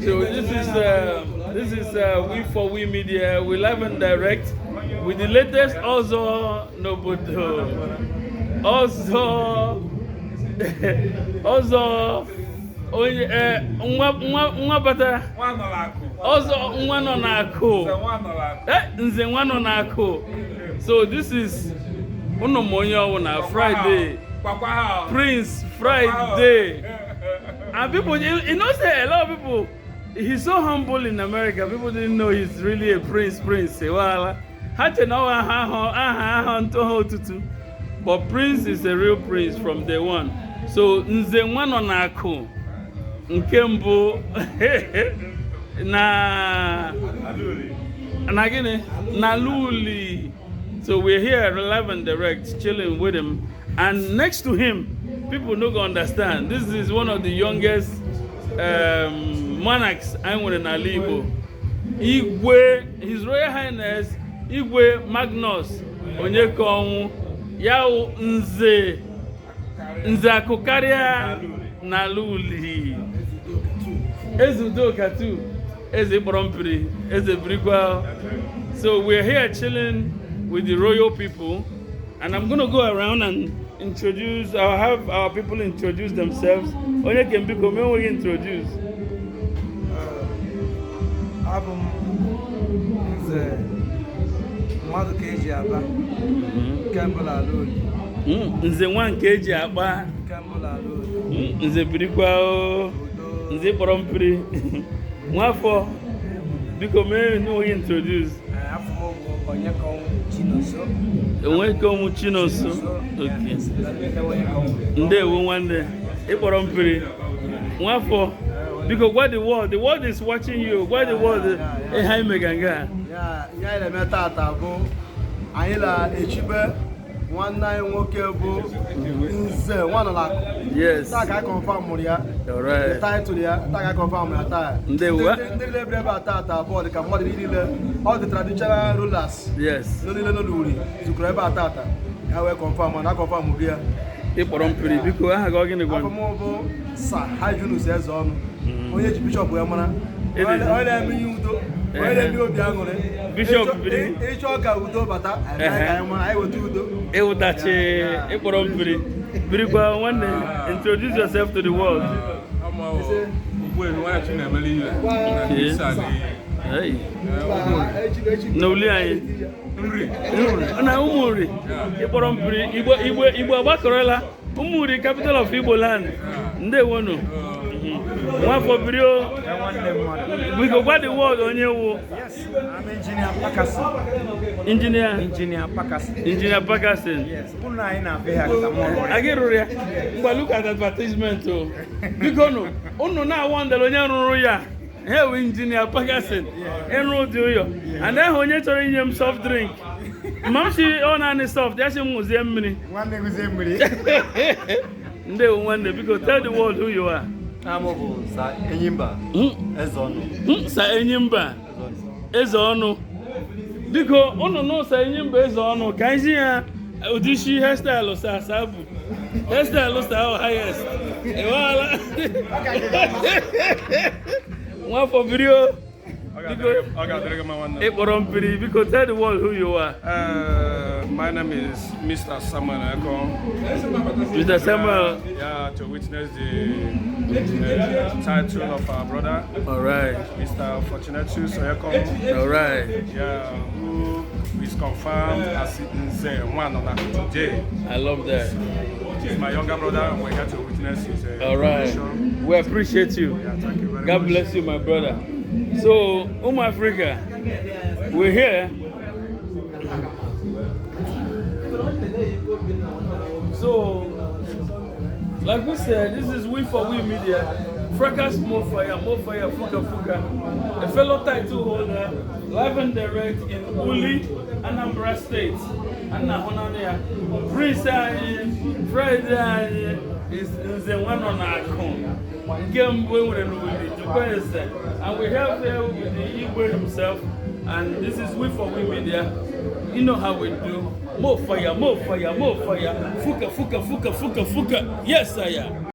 So this is We for We Media. We live and direct with the latest also Nobodo. Also onye nwa bata ọzọ nwa nọ n'akụ nze nwa nọ n'akụ. So this is unu m onye ọwụ na Friday Prince Friday, and people you know say a lot of people, he's so humble in America, people didn't know he's really a prince wala ha che na aha nto tutu, but Prince is a real prince from day one. So nze nwa nọ n'akụ nke mbụ na gịnị na Luli. So we're here live and direct chilling with him, and next to him people no go understand, this is one of the youngest monarchs I want in Igbo. Igwe, His Royal Highness Igwe Magnus Onyekonwu Yao Nze Akukaria na Luli. Ezudoka too, Eze Brompiri, Eze Brigwa. So we're here chilling with the royal people, and I'm gonna go around and introduce. I'll have our people introduce themselves. Onye can become we introduce. Abum Nze Mwadu Keji Aba Kembola Luli. Nze nwa Keji Aba Kembola Luli. Nze Brigwa o. Nze Brompiri. Nwafọ become no introduce. Onyekonwu Chinoso. Okay. Ndewo nwanne. Ịkpọrọ mpiri. Nwafọ. Because what the world is watching you. What the world is high meganga. Ya ile metata bụ anyị la echibe nwanne anyị nwoke bụ Nze Nwanọlakụ. Yes. Ta ka confirm ya. All right. Title ya, ta ka confirm ya ta. Ndewo. Ndị lebre ebe atata bụ ka mmadụ niile all the traditional rulers. Yes. No niile no luri. Zukuru ebe atata. Ka wee confirm na confirm bịa. Ịkpọrọ mpiri biko aha gị gịnị gwa. Afọ m bụ Sir Hajunus Ezeonu. Onye ji bishop ya mara. Onye na-eme ihe udo. Onye na-eme obi aṅụrị. Bishop biri. Ịchọ ka udo bata, anyị weta udo. Ịwụtachi ịkpọrọ mpiri. Birikwa nwanne, introduce yourself to the world. Hey. N'oli anyị. Na Umuri. Ịkpọrọ mpiri Igbo agbakọrọla. Umuri, capital of Igbo land. Ndewo no. Nwafọ biri o. We go gwa the world onye wu. Yes, I'm Engineer Pakasin. Engineer Pakasin. Engineer Pakasin. Yes, unu anyị na-abịa ya ka mụ. Agi rụrụ ya. Ngwa look at advertisement o. Biko no, unu na-awọndere onye rụrụ ya. Here we Engineer Pakasin. Enru dị ụyọ. And then onye chọrọ inye m soft drink. Mamshi ọ na-anị soft, ya sị m ṅụzie mmiri. Nwanne guzie mmiri. Ndewo nwanne, biko tell the world who you are. Amobo Sir Enyimba Ezeonu. Sir Enyimba Ezeonu. Biko unu no Sir Enyimba Ezeonu ka anyị ya ụdịshi hairstyle sa asabu. Hairstyle sa our highest. Ewala. Nwafọ video. Ịkpọrọ mpiri biko tell the world who you are. My name is Mr. Samuel Eko. Mr. Samuel. Yeah, to witness the title of our brother. All right. Mr. Fortunatus Eko. All right. Yeah, who is confirmed as Nze Nwanọlakụ today. I love that. He's my younger brother, and we're here to witness his All right. We appreciate you. Yeah, thank you very much. God bless you, my brother. So, Africa, we're here. So, like we said, this is We for We Media. Fracas More Fire, Fuka Fuka. A fellow title holder, live and direct in Uli, Anambra State. Anna Honania. Prince Friday is the one on our account. And we have there with the Igwe himself, and this is We for We Media. You know how we do. More fire, more fire, more fire. Fuka, fuka, fuka, fuka, fuka. Yes, I am.